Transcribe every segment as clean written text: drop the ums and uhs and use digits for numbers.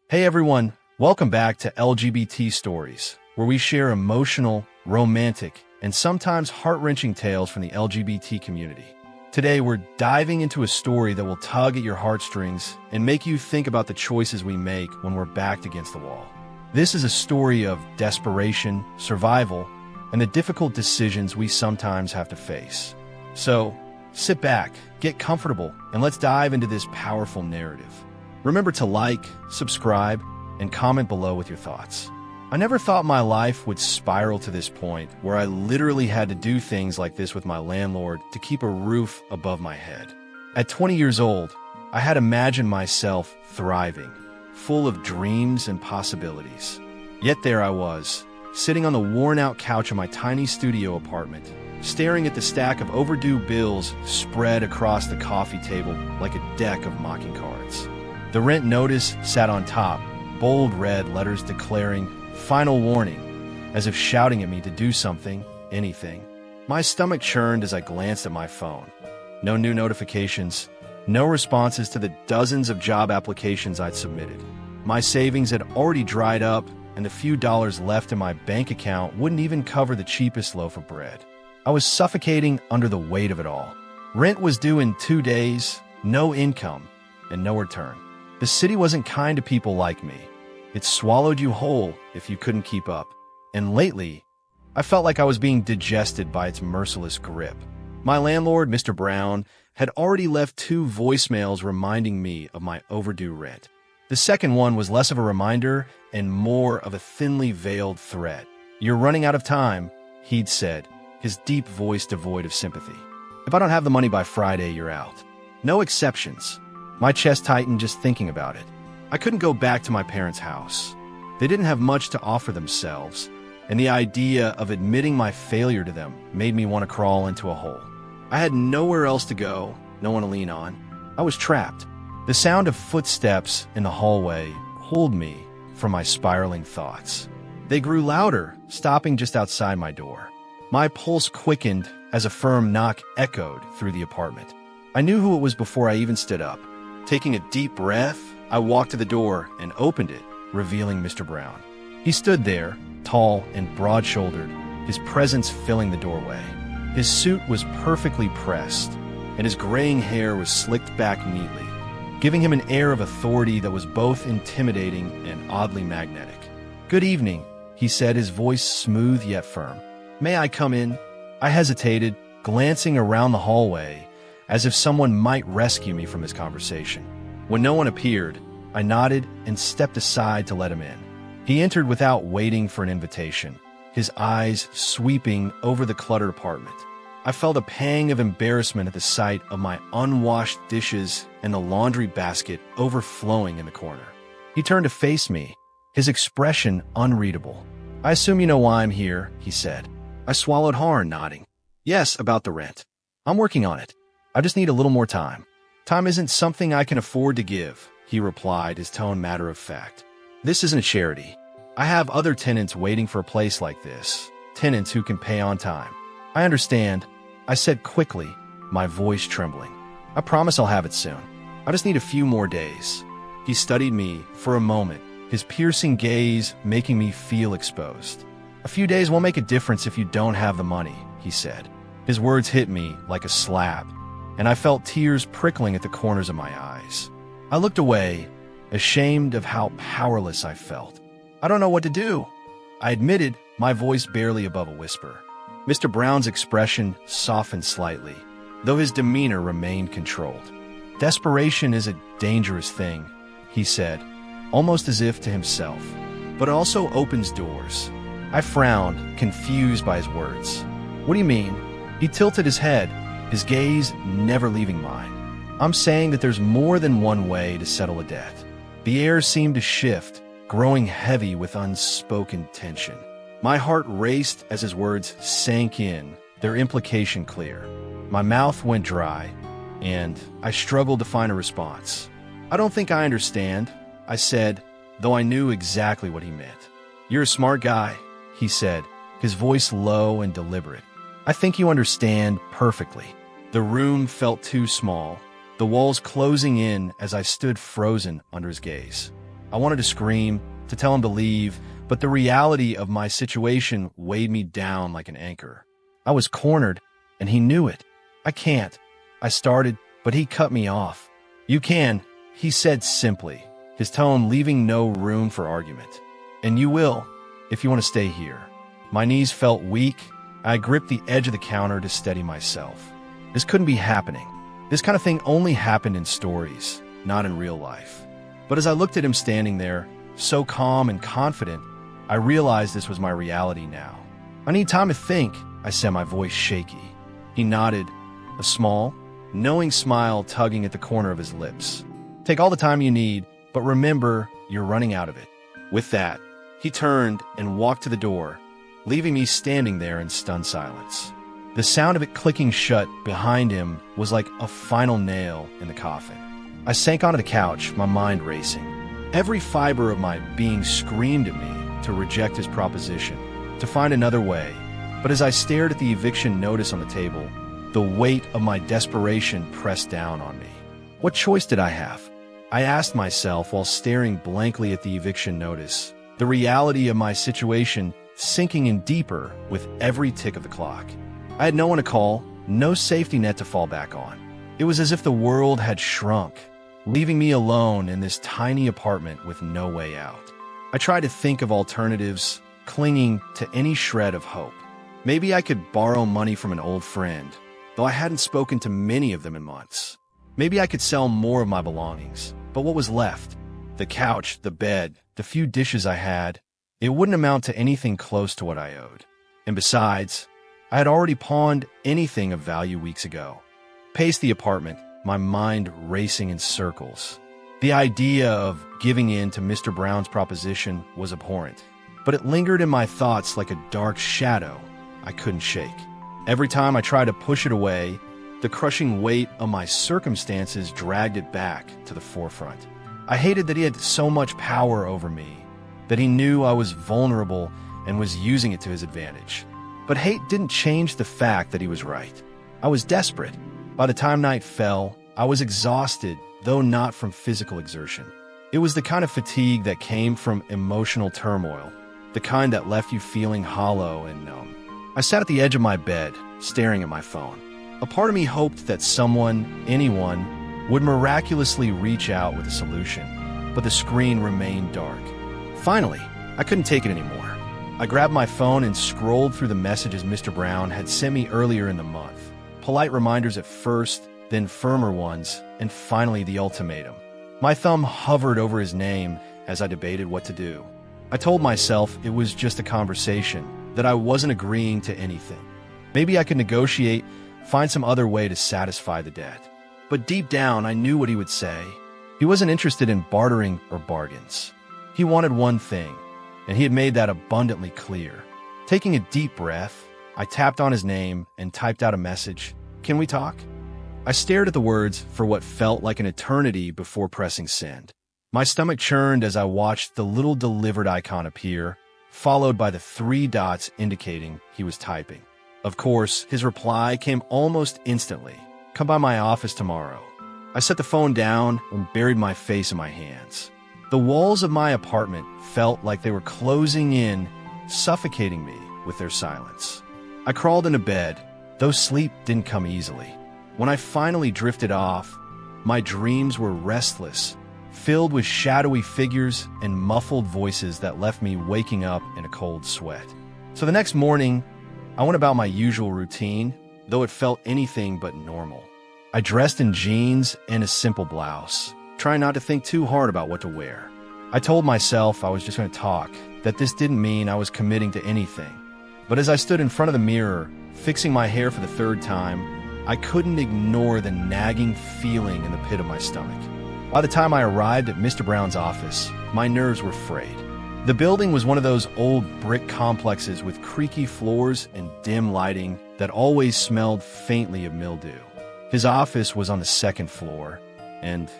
Hey everyone, welcome back to LGBT Stories, where we share emotional, romantic, and sometimes heart-wrenching tales from the LGBT community. Today we're diving into a story that will tug at your heartstrings and make you think about the choices we make when we're backed against the wall. This is a story of desperation, survival, and the difficult decisions we sometimes have to face. So, sit back, get comfortable, and let's dive into this powerful narrative. Remember to like, subscribe, and comment below with your thoughts. I never thought my life would spiral to this point where I literally had to do things like this with my landlord to keep a roof above my head. At 20 years old, I had imagined myself thriving, full of dreams and possibilities. Yet there I was, sitting on the worn-out couch of my tiny studio apartment, staring at the stack of overdue bills spread across the coffee table like a deck of mocking cards. The rent notice sat on top, bold red letters declaring, "Final warning," as if shouting at me to do something, anything. My stomach churned as I glanced at my phone. No new notifications, no responses to the dozens of job applications I'd submitted. My savings had already dried up, and the few dollars left in my bank account wouldn't even cover the cheapest loaf of bread. I was suffocating under the weight of it all. Rent was due in 2 days, no income, and no return. The city wasn't kind to people like me. It swallowed you whole if you couldn't keep up. And lately, I felt like I was being digested by its merciless grip. My landlord, Mr. Brown, had already left 2 voicemails reminding me of my overdue rent. The second one was less of a reminder and more of a thinly veiled threat. "You're running out of time," he'd said, his deep voice devoid of sympathy. "If I don't have the money by Friday, you're out." No exceptions. My chest tightened just thinking about it. I couldn't go back to my parents' house. They didn't have much to offer themselves, and the idea of admitting my failure to them made me want to crawl into a hole. I had nowhere else to go, no one to lean on. I was trapped. The sound of footsteps in the hallway pulled me from my spiraling thoughts. They grew louder, stopping just outside my door. My pulse quickened as a firm knock echoed through the apartment. I knew who it was before I even stood up. Taking a deep breath, I walked to the door and opened it, revealing Mr. Brown. He stood there, tall and broad-shouldered, his presence filling the doorway. His suit was perfectly pressed, and his graying hair was slicked back neatly, giving him an air of authority that was both intimidating and oddly magnetic. "Good evening," he said, his voice smooth yet firm. "May I come in?" I hesitated, glancing around the hallway, as if someone might rescue me from this conversation. When no one appeared, I nodded and stepped aside to let him in. He entered without waiting for an invitation, his eyes sweeping over the cluttered apartment. I felt a pang of embarrassment at the sight of my unwashed dishes and the laundry basket overflowing in the corner. He turned to face me, his expression unreadable. "I assume you know why I'm here," he said. I swallowed hard, nodding. "Yes, about the rent. I'm working on it. I just need a little more time." "Time isn't something I can afford to give," he replied, his tone matter of fact. "This isn't a charity. I have other tenants waiting for a place like this, tenants who can pay on time." "I understand," I said quickly, my voice trembling. "I promise I'll have it soon. I just need a few more days." He studied me for a moment, his piercing gaze making me feel exposed. "A few days won't make a difference if you don't have the money," he said. His words hit me like a slap, and I felt tears prickling at the corners of my eyes. I looked away, ashamed of how powerless I felt. "I don't know what to do," I admitted, my voice barely above a whisper. Mr. Brown's expression softened slightly, though his demeanor remained controlled. "Desperation is a dangerous thing," he said, almost as if to himself, "but it also opens doors." I frowned, confused by his words. "What do you mean?" He tilted his head, his gaze never leaving mine. "I'm saying that there's more than one way to settle a debt." The air seemed to shift, growing heavy with unspoken tension. My heart raced as his words sank in, their implication clear. My mouth went dry, and I struggled to find a response. "I don't think I understand," I said, though I knew exactly what he meant. "You're a smart guy," he said, his voice low and deliberate. "I think you understand perfectly." The room felt too small, the walls closing in as I stood frozen under his gaze. I wanted to scream, to tell him to leave, but the reality of my situation weighed me down like an anchor. I was cornered, and he knew it. I can't. I started, but he cut me off. You can, he said simply, his tone leaving no room for argument. And you will, if you want to stay here. My knees felt weak. I gripped the edge of the counter to steady myself. This couldn't be happening. This kind of thing only happened in stories, not in real life. But as I looked at him standing there, so calm and confident, I realized this was my reality now. I need time to think, I said, my voice shaky. He nodded, a small, knowing smile tugging at the corner of his lips. Take all the time you need, but remember, you're running out of it. With that, he turned and walked to the door, leaving me standing there in stunned silence. The sound of it clicking shut behind him was like a final nail in the coffin. I sank onto the couch, my mind racing. Every fiber of my being screamed at me to reject his proposition, to find another way. But as I stared at the eviction notice on the table, the weight of my desperation pressed down on me. What choice did I have? I asked myself while staring blankly at the eviction notice, the reality of my situation sinking in deeper with every tick of the clock. I had no one to call, no safety net to fall back on. It was as if the world had shrunk, leaving me alone in this tiny apartment with no way out. I tried to think of alternatives, clinging to any shred of hope. Maybe I could borrow money from an old friend, though I hadn't spoken to many of them in months. Maybe I could sell more of my belongings, but what was left? The couch, the bed, the few dishes I had, it wouldn't amount to anything close to what I owed. And besides, I had already pawned anything of value weeks ago. Paced the apartment, my mind racing in circles. The idea of giving in to Mr. Brown's proposition was abhorrent, but it lingered in my thoughts like a dark shadow I couldn't shake. Every time I tried to push it away, the crushing weight of my circumstances dragged it back to the forefront. I hated that he had so much power over me, that he knew I was vulnerable and was using it to his advantage. But hate didn't change the fact that he was right. I was desperate. By the time night fell, I was exhausted, though not from physical exertion. It was the kind of fatigue that came from emotional turmoil, the kind that left you feeling hollow and numb. I sat at the edge of my bed, staring at my phone. A part of me hoped that someone, anyone, would miraculously reach out with a solution, but the screen remained dark. Finally, I couldn't take it anymore. I grabbed my phone and scrolled through the messages Mr. Brown had sent me earlier in the month. Polite reminders at first, then firmer ones, and finally the ultimatum. My thumb hovered over his name as I debated what to do. I told myself it was just a conversation, that I wasn't agreeing to anything. Maybe I could negotiate, find some other way to satisfy the debt. But deep down, I knew what he would say. He wasn't interested in bartering or bargains. He wanted one thing, and he had made that abundantly clear. Taking a deep breath, I tapped on his name and typed out a message. Can we talk? I stared at the words for what felt like an eternity before pressing send. My stomach churned as I watched the little delivered icon appear, followed by the 3 dots indicating he was typing. Of course, his reply came almost instantly. Come by my office tomorrow. I set the phone down and buried my face in my hands. The walls of my apartment felt like they were closing in, suffocating me with their silence. I crawled into bed, though sleep didn't come easily. When I finally drifted off, my dreams were restless, filled with shadowy figures and muffled voices that left me waking up in a cold sweat. So the next morning, I went about my usual routine, though it felt anything but normal. I dressed in jeans and a simple blouse, trying not to think too hard about what to wear. I told myself I was just going to talk, that this didn't mean I was committing to anything. But as I stood in front of the mirror, fixing my hair for the 3rd time, I couldn't ignore the nagging feeling in the pit of my stomach. By the time I arrived at Mr. Brown's office, my nerves were frayed. The building was one of those old brick complexes with creaky floors and dim lighting that always smelled faintly of mildew. His office was on the 2nd floor, and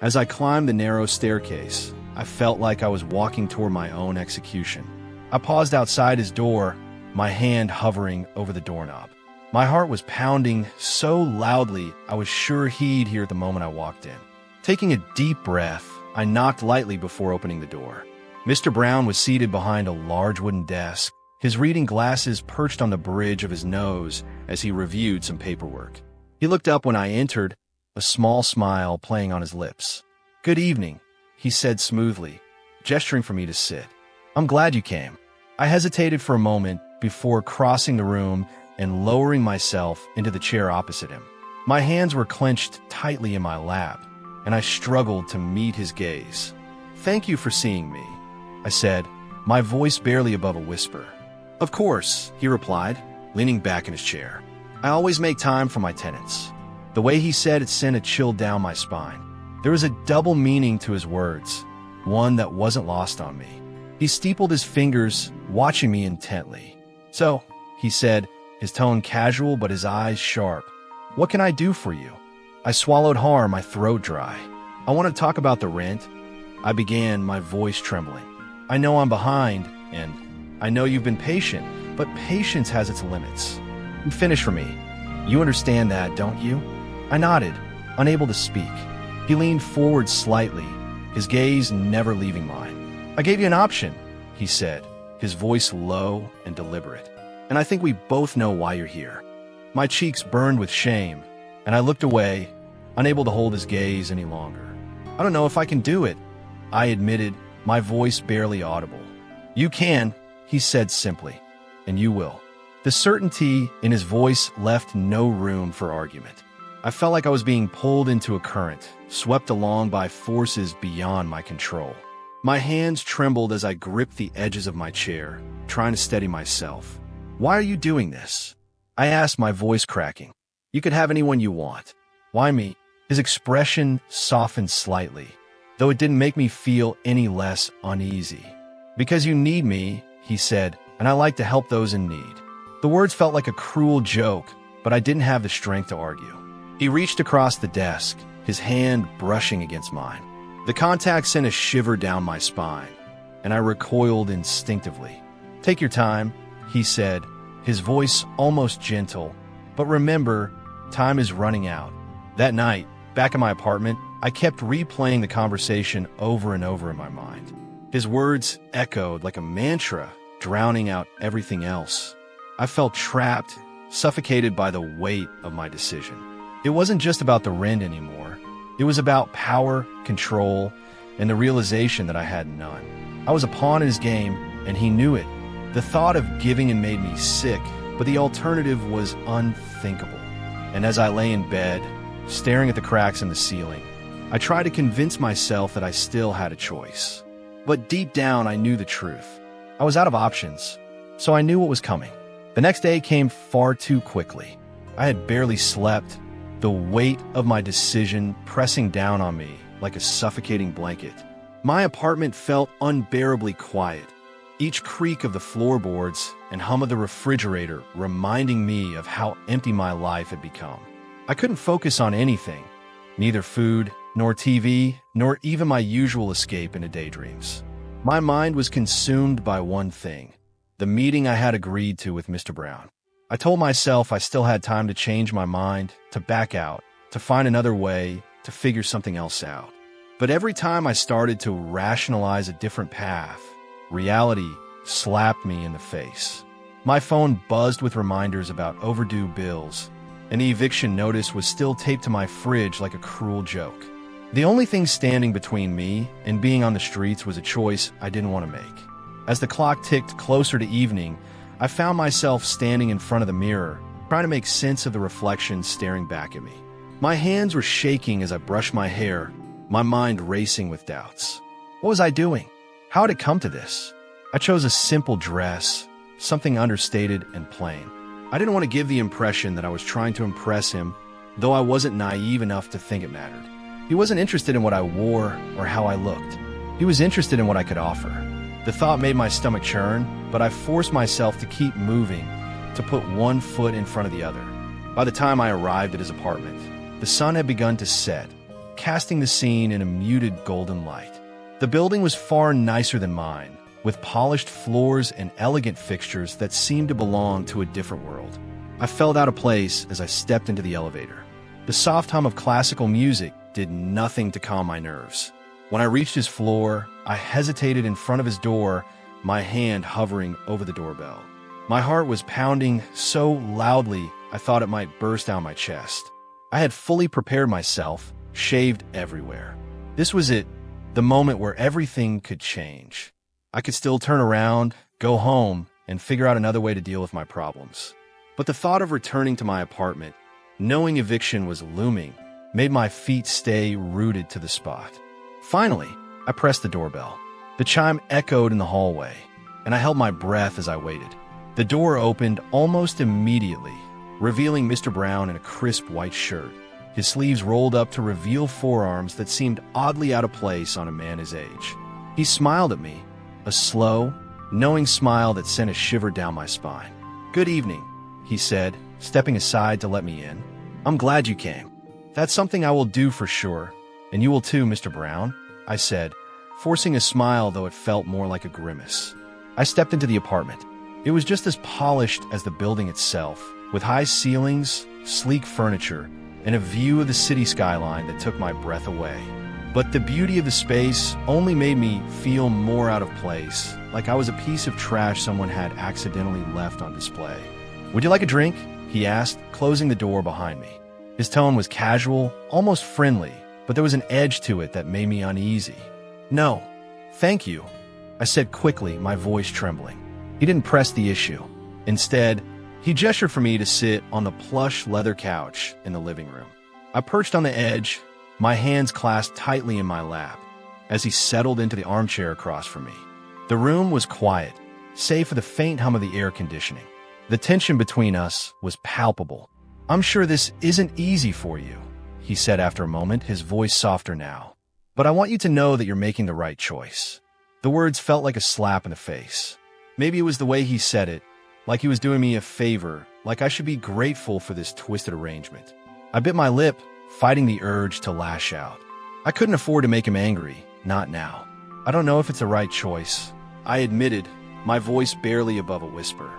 as I climbed the narrow staircase, I felt like I was walking toward my own execution. I paused outside his door, my hand hovering over the doorknob. My heart was pounding so loudly I was sure he'd hear it the moment I walked in. Taking a deep breath, I knocked lightly before opening the door. Mr. Brown was seated behind a large wooden desk, his reading glasses perched on the bridge of his nose as he reviewed some paperwork. He looked up when I entered, a small smile playing on his lips. "Good evening," he said smoothly, gesturing for me to sit. "I'm glad you came." I hesitated for a moment before crossing the room and lowering myself into the chair opposite him. My hands were clenched tightly in my lap, and I struggled to meet his gaze. "Thank you for seeing me," I said, my voice barely above a whisper. "Of course," he replied, leaning back in his chair. "I always make time for my tenants." The way he said it sent a chill down my spine. There was a double meaning to his words, one that wasn't lost on me. He steepled his fingers, watching me intently. "So," he said, his tone casual but his eyes sharp, "what can I do for you?" I swallowed hard, my throat dry. "I want to talk about the rent," I began, my voice trembling. "I know I'm behind, and I know you've been patient, but patience has its limits." "You finish for me. You understand that, don't you?" I nodded, unable to speak. He leaned forward slightly, his gaze never leaving mine. "I gave you an option," he said, his voice low and deliberate. "And I think we both know why you're here." My cheeks burned with shame, and I looked away, unable to hold his gaze any longer. "I don't know if I can do it," I admitted, my voice barely audible. "You can," he said simply, "and you will." The certainty in his voice left no room for argument. I felt like I was being pulled into a current, swept along by forces beyond my control. My hands trembled as I gripped the edges of my chair, trying to steady myself. "Why are you doing this?" I asked, my voice cracking. "You could have anyone you want." "Why me?" His expression softened slightly, though it didn't make me feel any less uneasy. "Because you need me," he said, "and I like to help those in need." The words felt like a cruel joke, but I didn't have the strength to argue. He reached across the desk, his hand brushing against mine. The contact sent a shiver down my spine, and I recoiled instinctively. "Take your time," he said, his voice almost gentle. "But remember, time is running out." That night, back in my apartment, I kept replaying the conversation over and over in my mind. His words echoed like a mantra, drowning out everything else. I felt trapped, suffocated by the weight of my decision. It wasn't just about the rent anymore. It was about power, control, and the realization that I had none. I was a pawn in his game, and he knew it. The thought of giving in made me sick, but the alternative was unthinkable. And as I lay in bed, staring at the cracks in the ceiling, I tried to convince myself that I still had a choice. But deep down, I knew the truth. I was out of options, so I knew what was coming. The next day came far too quickly. I had barely slept, the weight of my decision pressing down on me like a suffocating blanket. My apartment felt unbearably quiet, each creak of the floorboards and hum of the refrigerator reminding me of how empty my life had become. I couldn't focus on anything, neither food, nor TV, nor even my usual escape into daydreams. My mind was consumed by one thing, the meeting I had agreed to with Mr. Brown. I told myself I still had time to change my mind, to back out, to find another way, to figure something else out. But every time I started to rationalize a different path, reality slapped me in the face. My phone buzzed with reminders about overdue bills, and the eviction notice was still taped to my fridge like a cruel joke. The only thing standing between me and being on the streets was a choice I didn't want to make. As the clock ticked closer to evening, I found myself standing in front of the mirror, trying to make sense of the reflection staring back at me. My hands were shaking as I brushed my hair, my mind racing with doubts. What was I doing? How had it come to this? I chose a simple dress, something understated and plain. I didn't want to give the impression that I was trying to impress him, though I wasn't naive enough to think it mattered. He wasn't interested in what I wore or how I looked. He was interested in what I could offer. The thought made my stomach churn, but I forced myself to keep moving, to put one foot in front of the other. By the time I arrived at his apartment, the sun had begun to set, casting the scene in a muted golden light. The building was far nicer than mine, with polished floors and elegant fixtures that seemed to belong to a different world. I felt out of place as I stepped into the elevator. The soft hum of classical music did nothing to calm my nerves. When I reached his floor, I hesitated in front of his door, my hand hovering over the doorbell. My heart was pounding so loudly I thought it might burst down my chest. I had fully prepared myself, shaved everywhere. This was it, the moment where everything could change. I could still turn around, go home, and figure out another way to deal with my problems. But the thought of returning to my apartment, knowing eviction was looming, made my feet stay rooted to the spot. Finally, I pressed the doorbell. The chime echoed in the hallway, and I held my breath as I waited. The door opened almost immediately, revealing Mr. Brown in a crisp white shirt. His sleeves rolled up to reveal forearms that seemed oddly out of place on a man his age. He smiled at me, a slow, knowing smile that sent a shiver down my spine. "Good evening," he said, stepping aside to let me in. "I'm glad you came. That's something I will do for sure. And you will too, Mr. Brown," I said, forcing a smile though it felt more like a grimace. I stepped into the apartment. It was just as polished as the building itself, with high ceilings, sleek furniture, and a view of the city skyline that took my breath away. But the beauty of the space only made me feel more out of place, like I was a piece of trash someone had accidentally left on display. "Would you like a drink?" he asked, closing the door behind me. His tone was casual, almost friendly, but there was an edge to it that made me uneasy. "No, thank you," I said quickly, my voice trembling. He didn't press the issue. Instead, he gestured for me to sit on the plush leather couch in the living room. I perched on the edge, my hands clasped tightly in my lap, as he settled into the armchair across from me. The room was quiet, save for the faint hum of the air conditioning. The tension between us was palpable. "I'm sure this isn't easy for you," he said after a moment, his voice softer now. "But I want you to know that you're making the right choice." The words felt like a slap in the face. Maybe it was the way he said it, like he was doing me a favor, like I should be grateful for this twisted arrangement. I bit my lip, fighting the urge to lash out. I couldn't afford to make him angry, not now. "I don't know if it's the right choice," I admitted, my voice barely above a whisper.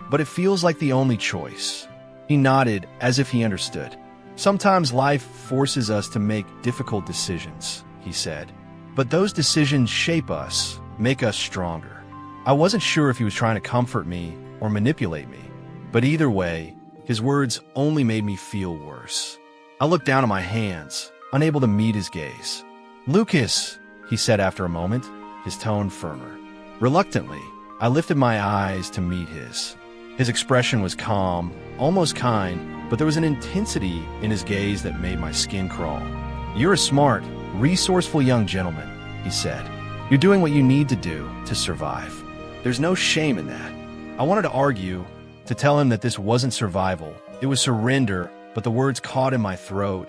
"But it feels like the only choice." He nodded, as if he understood. "Sometimes life forces us to make difficult decisions," he said. "But those decisions shape us, make us stronger." I wasn't sure if he was trying to comfort me or manipulate me, but either way, his words only made me feel worse. I looked down at my hands, unable to meet his gaze. "Lucas," he said after a moment, his tone firmer. Reluctantly, I lifted my eyes to meet his. His expression was calm, almost kind, but there was an intensity in his gaze that made my skin crawl. "You're a smart, resourceful young gentleman," he said. "You're doing what you need to do to survive. There's no shame in that." I wanted to argue, to tell him that this wasn't survival, it was surrender, but the words caught in my throat,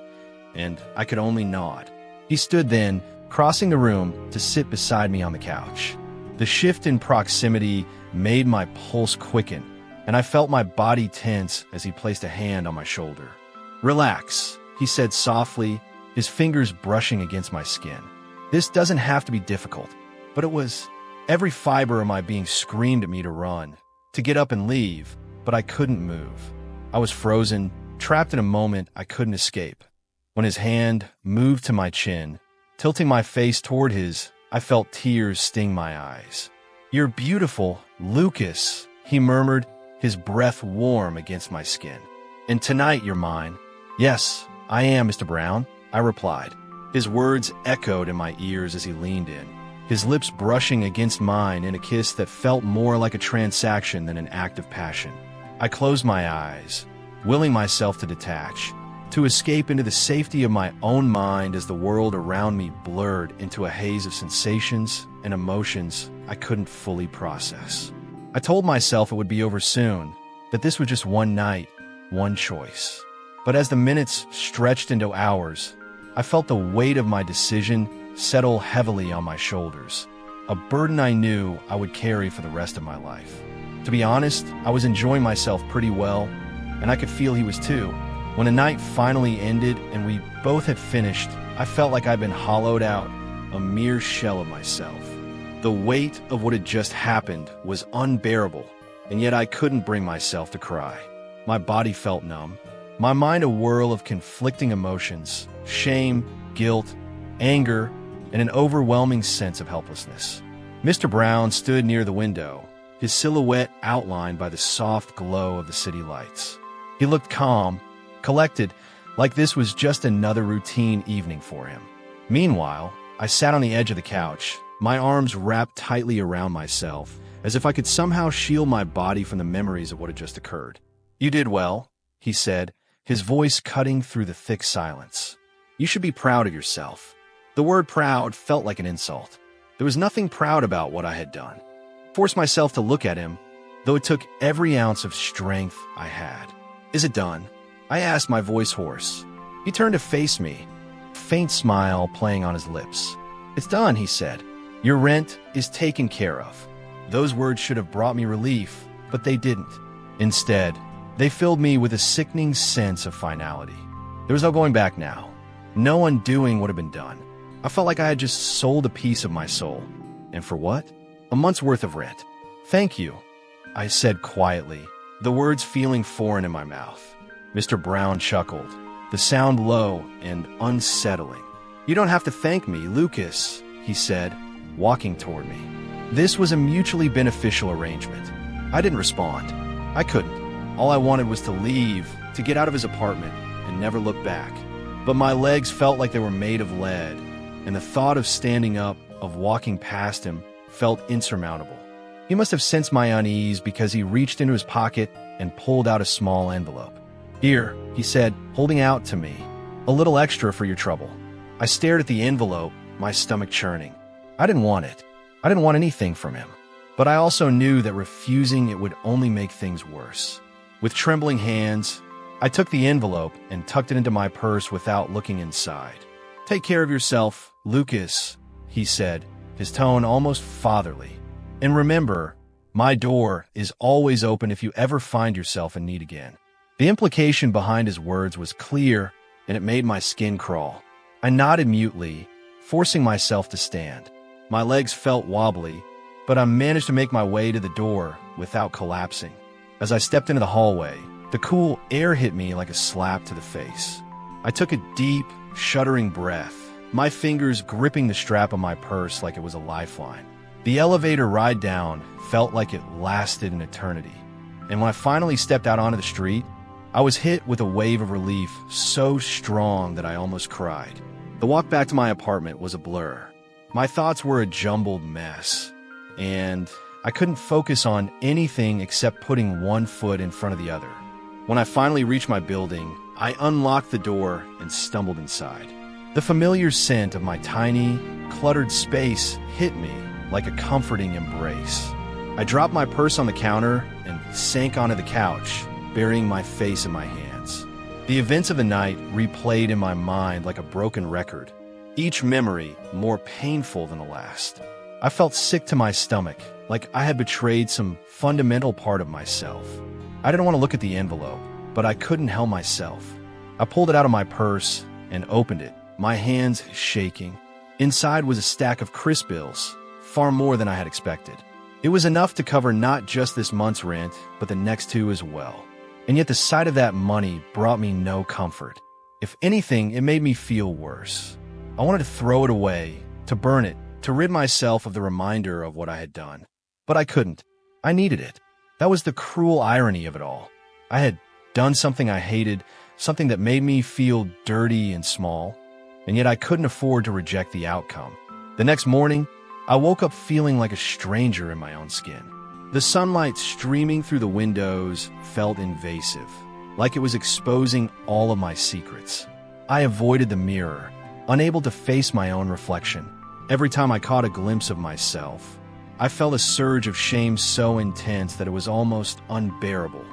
and I could only nod. He stood then, crossing the room to sit beside me on the couch. The shift in proximity made my pulse quicken, and I felt my body tense as he placed a hand on my shoulder. "Relax," he said softly, his fingers brushing against my skin. "This doesn't have to be difficult." But it was. Every fiber of my being screamed at me to run, to get up and leave, but I couldn't move. I was frozen, trapped in a moment I couldn't escape. When his hand moved to my chin, tilting my face toward his, I felt tears sting my eyes. "You're beautiful, Lucas," he murmured, his breath warm against my skin. "And tonight you're mine." "Yes, I am, Mr. Brown," I replied. His words echoed in my ears as he leaned in, his lips brushing against mine in a kiss that felt more like a transaction than an act of passion. I closed my eyes, willing myself to detach, to escape into the safety of my own mind as the world around me blurred into a haze of sensations and emotions I couldn't fully process. I told myself it would be over soon, that this was just one night, one choice. But as the minutes stretched into hours, I felt the weight of my decision settle heavily on my shoulders, a burden I knew I would carry for the rest of my life. To be honest, I was enjoying myself pretty well, and I could feel he was too. When the night finally ended and we both had finished, I felt like I'd been hollowed out, a mere shell of myself. The weight of what had just happened was unbearable, and yet I couldn't bring myself to cry. My body felt numb, my mind a whirl of conflicting emotions, shame, guilt, anger, and an overwhelming sense of helplessness. Mr. Brown stood near the window, his silhouette outlined by the soft glow of the city lights. He looked calm, collected, like this was just another routine evening for him. Meanwhile, I sat on the edge of the couch, my arms wrapped tightly around myself, as if I could somehow shield my body from the memories of what had just occurred. "You did well," he said, his voice cutting through the thick silence. "You should be proud of yourself." The word proud felt like an insult. There was nothing proud about what I had done. I forced myself to look at him, though it took every ounce of strength I had. "Is it done?" I asked, my voice hoarse. He turned to face me, a faint smile playing on his lips. "It's done," he said. "Your rent is taken care of." Those words should have brought me relief, but they didn't. Instead, they filled me with a sickening sense of finality. There was no going back now. No undoing what had been done. I felt like I had just sold a piece of my soul. And for what? A month's worth of rent. "Thank you," I said quietly, the words feeling foreign in my mouth. Mr. Brown chuckled, the sound low and unsettling. "You don't have to thank me, Lucas," he said, walking toward me. This was a mutually beneficial arrangement. I didn't respond. I couldn't. All I wanted was to leave, to get out of his apartment, and never look back. But my legs felt like they were made of lead, and the thought of standing up, of walking past him, felt insurmountable. He must have sensed my unease because he reached into his pocket and pulled out a small envelope. "Here," he said, holding out to me, "a little extra for your trouble." I stared at the envelope, my stomach churning. I didn't want it. I didn't want anything from him. But I also knew that refusing it would only make things worse. With trembling hands, I took the envelope and tucked it into my purse without looking inside. "Take care of yourself, Lucas," he said, his tone almost fatherly. "And remember, my door is always open if you ever find yourself in need again." The implication behind his words was clear, and it made my skin crawl. I nodded mutely, forcing myself to stand. My legs felt wobbly, but I managed to make my way to the door without collapsing. As I stepped into the hallway, the cool air hit me like a slap to the face. I took a deep, shuddering breath, my fingers gripping the strap of my purse like it was a lifeline. The elevator ride down felt like it lasted an eternity. And when I finally stepped out onto the street, I was hit with a wave of relief so strong that I almost cried. The walk back to my apartment was a blur. My thoughts were a jumbled mess, and I couldn't focus on anything except putting one foot in front of the other. When I finally reached my building, I unlocked the door and stumbled inside. The familiar scent of my tiny, cluttered space hit me like a comforting embrace. I dropped my purse on the counter and sank onto the couch, burying my face in my hands. The events of the night replayed in my mind like a broken record, each memory more painful than the last. I felt sick to my stomach, like I had betrayed some fundamental part of myself. I didn't want to look at the envelope, but I couldn't help myself. I pulled it out of my purse and opened it, my hands shaking. Inside was a stack of crisp bills, far more than I had expected. It was enough to cover not just this month's rent, but the next two as well. And yet the sight of that money brought me no comfort. If anything, it made me feel worse. I wanted to throw it away, to burn it, to rid myself of the reminder of what I had done. But I couldn't. I needed it. That was the cruel irony of it all. I had done something I hated, something that made me feel dirty and small, and yet I couldn't afford to reject the outcome. The next morning, I woke up feeling like a stranger in my own skin. The sunlight streaming through the windows felt invasive, like it was exposing all of my secrets. I avoided the mirror, unable to face my own reflection. Every time I caught a glimpse of myself, I felt a surge of shame so intense that it was almost unbearable.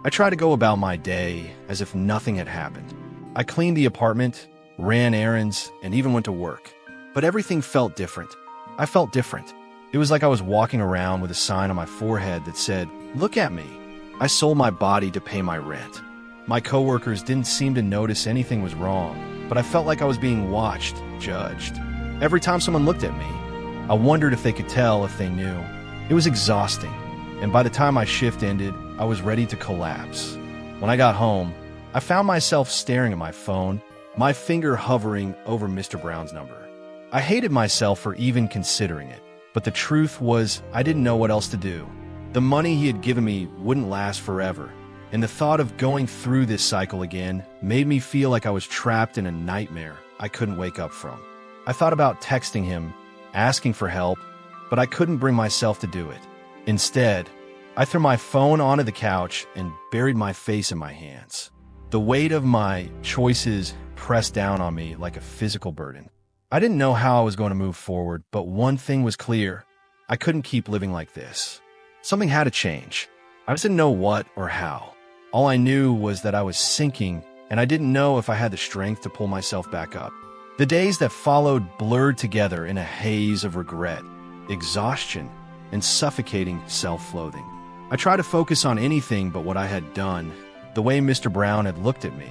I tried to go about my day as if nothing had happened. I cleaned the apartment, ran errands, and even went to work. But everything felt different. I felt different. It was like I was walking around with a sign on my forehead that said, "Look at me." I sold my body to pay my rent. My coworkers didn't seem to notice anything was wrong, but I felt like I was being watched, judged. Every time someone looked at me, I wondered if they could tell if they knew. It was exhausting, and by the time my shift ended, I was ready to collapse. When I got home, I found myself staring at my phone, my finger hovering over Mr. Brown's number. I hated myself for even considering it, but the truth was I didn't know what else to do. The money he had given me wouldn't last forever, and the thought of going through this cycle again made me feel like I was trapped in a nightmare I couldn't wake up from. I thought about texting him, asking for help, but I couldn't bring myself to do it. Instead, I threw my phone onto the couch and buried my face in my hands. The weight of my choices pressed down on me like a physical burden. I didn't know how I was going to move forward, but one thing was clear. I couldn't keep living like this. Something had to change. I just didn't know what or how. All I knew was that I was sinking, and I didn't know if I had the strength to pull myself back up. The days that followed blurred together in a haze of regret, exhaustion, and suffocating self-loathing. I tried to focus on anything but what I had done, the way Mr. Brown had looked at me,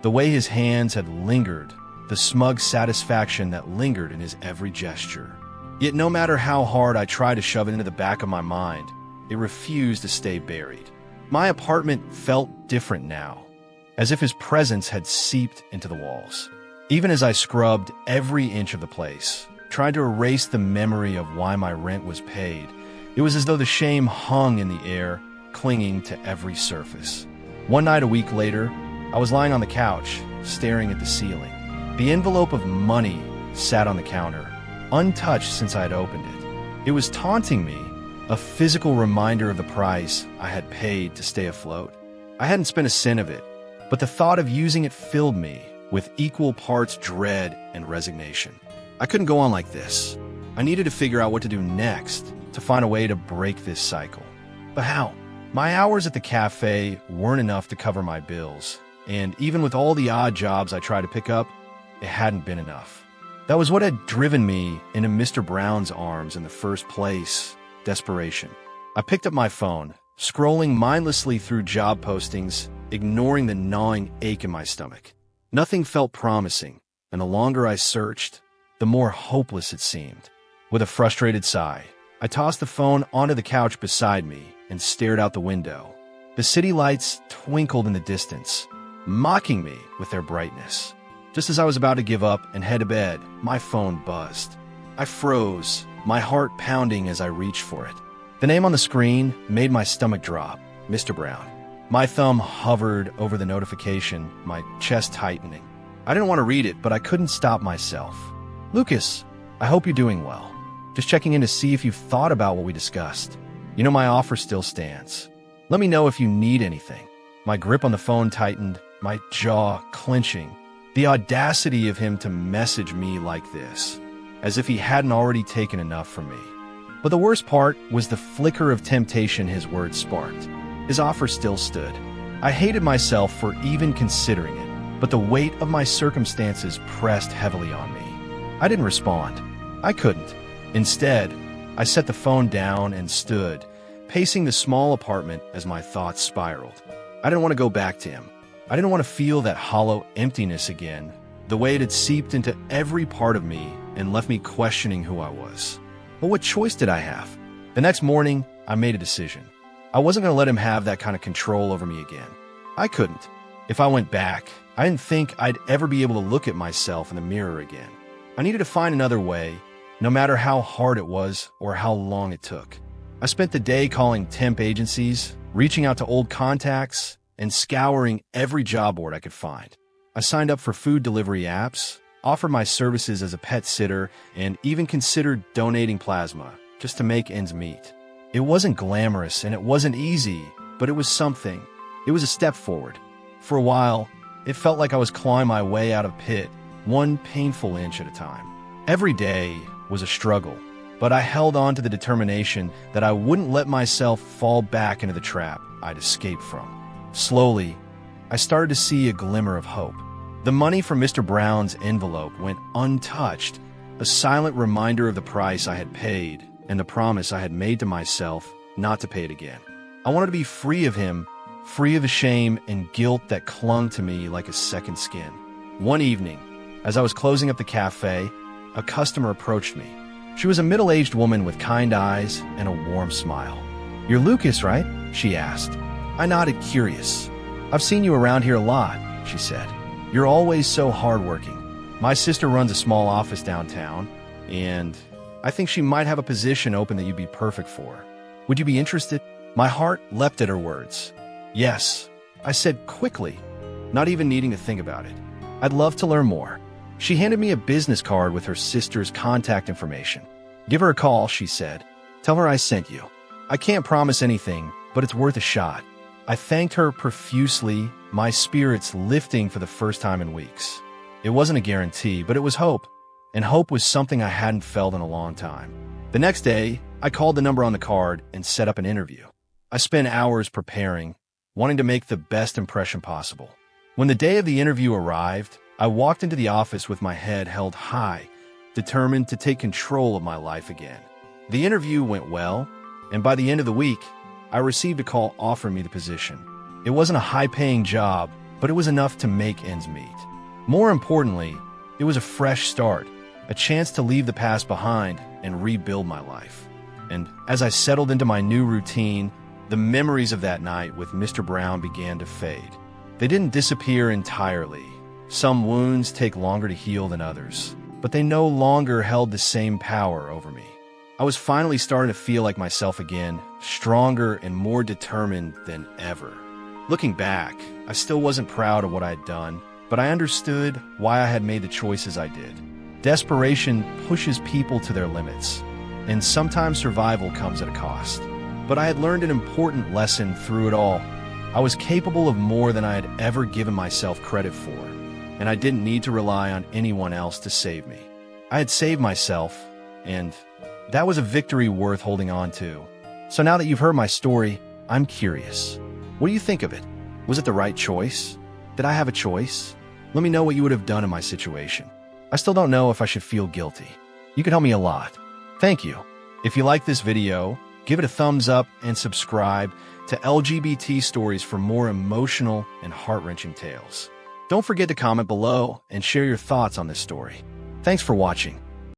the way his hands had lingered, the smug satisfaction that lingered in his every gesture. Yet no matter how hard I tried to shove it into the back of my mind, it refused to stay buried. My apartment felt different now, as if his presence had seeped into the walls. Even as I scrubbed every inch of the place, trying to erase the memory of why my rent was paid, it was as though the shame hung in the air, clinging to every surface. One night a week later, I was lying on the couch, staring at the ceiling. The envelope of money sat on the counter, untouched since I had opened it. It was taunting me, a physical reminder of the price I had paid to stay afloat. I hadn't spent a cent of it, but the thought of using it filled me with equal parts dread and resignation. I couldn't go on like this. I needed to figure out what to do next to find a way to break this cycle. But how? My hours at the cafe weren't enough to cover my bills, and even with all the odd jobs I tried to pick up, it hadn't been enough. That was what had driven me into Mr. Brown's arms in the first place: desperation. I picked up my phone, scrolling mindlessly through job postings, ignoring the gnawing ache in my stomach. Nothing felt promising, and the longer I searched, the more hopeless it seemed. With a frustrated sigh, I tossed the phone onto the couch beside me and stared out the window. The city lights twinkled in the distance, mocking me with their brightness. Just as I was about to give up and head to bed, my phone buzzed. I froze, my heart pounding as I reached for it. The name on the screen made my stomach drop: Mr. Brown. My thumb hovered over the notification, my chest tightening. I didn't want to read it, but I couldn't stop myself. "Lucas, I hope you're doing well. Just checking in to see if you've thought about what we discussed. You know my offer still stands. Let me know if you need anything." My grip on the phone tightened, my jaw clenching. The audacity of him to message me like this, as if he hadn't already taken enough from me. But the worst part was the flicker of temptation his words sparked. His offer still stood. I hated myself for even considering it, but the weight of my circumstances pressed heavily on me. I didn't respond. I couldn't. Instead, I set the phone down and stood, pacing the small apartment as my thoughts spiraled. I didn't want to go back to him. I didn't want to feel that hollow emptiness again, the way it had seeped into every part of me and left me questioning who I was. But what choice did I have? The next morning, I made a decision. I wasn't going to let him have that kind of control over me again. I couldn't. If I went back, I didn't think I'd ever be able to look at myself in the mirror again. I needed to find another way, no matter how hard it was or how long it took. I spent the day calling temp agencies, reaching out to old contacts, and scouring every job board I could find. I signed up for food delivery apps, offered my services as a pet sitter, and even considered donating plasma just to make ends meet. It wasn't glamorous and it wasn't easy, but it was something. It was a step forward. For a while, it felt like I was clawing my way out of a pit, one painful inch at a time. Every day was a struggle, but I held on to the determination that I wouldn't let myself fall back into the trap I'd escaped from. Slowly, I started to see a glimmer of hope. The money from Mr. Brown's envelope went untouched, a silent reminder of the price I had paid and the promise I had made to myself not to pay it again. I wanted to be free of him, free of the shame and guilt that clung to me like a second skin. One evening, as I was closing up the cafe, a customer approached me. She was a middle-aged woman with kind eyes and a warm smile. "You're Lucas, right?" she asked. I nodded, curious. "I've seen you around here a lot," she said. "You're always so hardworking. My sister runs a small office downtown, and I think she might have a position open that you'd be perfect for. Would you be interested?" My heart leapt at her words. "Yes," I said quickly, not even needing to think about it. "I'd love to learn more." She handed me a business card with her sister's contact information. "Give her a call," she said. "Tell her I sent you. I can't promise anything, but it's worth a shot." I thanked her profusely, my spirits lifting for the first time in weeks. It wasn't a guarantee, but it was hope, and hope was something I hadn't felt in a long time. The next day, I called the number on the card and set up an interview. I spent hours preparing, wanting to make the best impression possible. When the day of the interview arrived, I walked into the office with my head held high, determined to take control of my life again. The interview went well, and by the end of the week, I received a call offering me the position. It wasn't a high-paying job, but it was enough to make ends meet. More importantly, it was a fresh start, a chance to leave the past behind and rebuild my life. And as I settled into my new routine, the memories of that night with Mr. Brown began to fade. They didn't disappear entirely. Some wounds take longer to heal than others, but they no longer held the same power over me. I was finally starting to feel like myself again, stronger and more determined than ever. Looking back, I still wasn't proud of what I had done, but I understood why I had made the choices I did. Desperation pushes people to their limits, and sometimes survival comes at a cost. But I had learned an important lesson through it all. I was capable of more than I had ever given myself credit for, and I didn't need to rely on anyone else to save me. I had saved myself, and that was a victory worth holding on to. So now that you've heard my story, I'm curious. What do you think of it? Was it the right choice? Did I have a choice? Let me know what you would have done in my situation. I still don't know if I should feel guilty. You could help me a lot. Thank you. If you like this video, give it a thumbs up and subscribe to LGBT Stories for more emotional and heart-wrenching tales. Don't forget to comment below and share your thoughts on this story. Thanks for watching.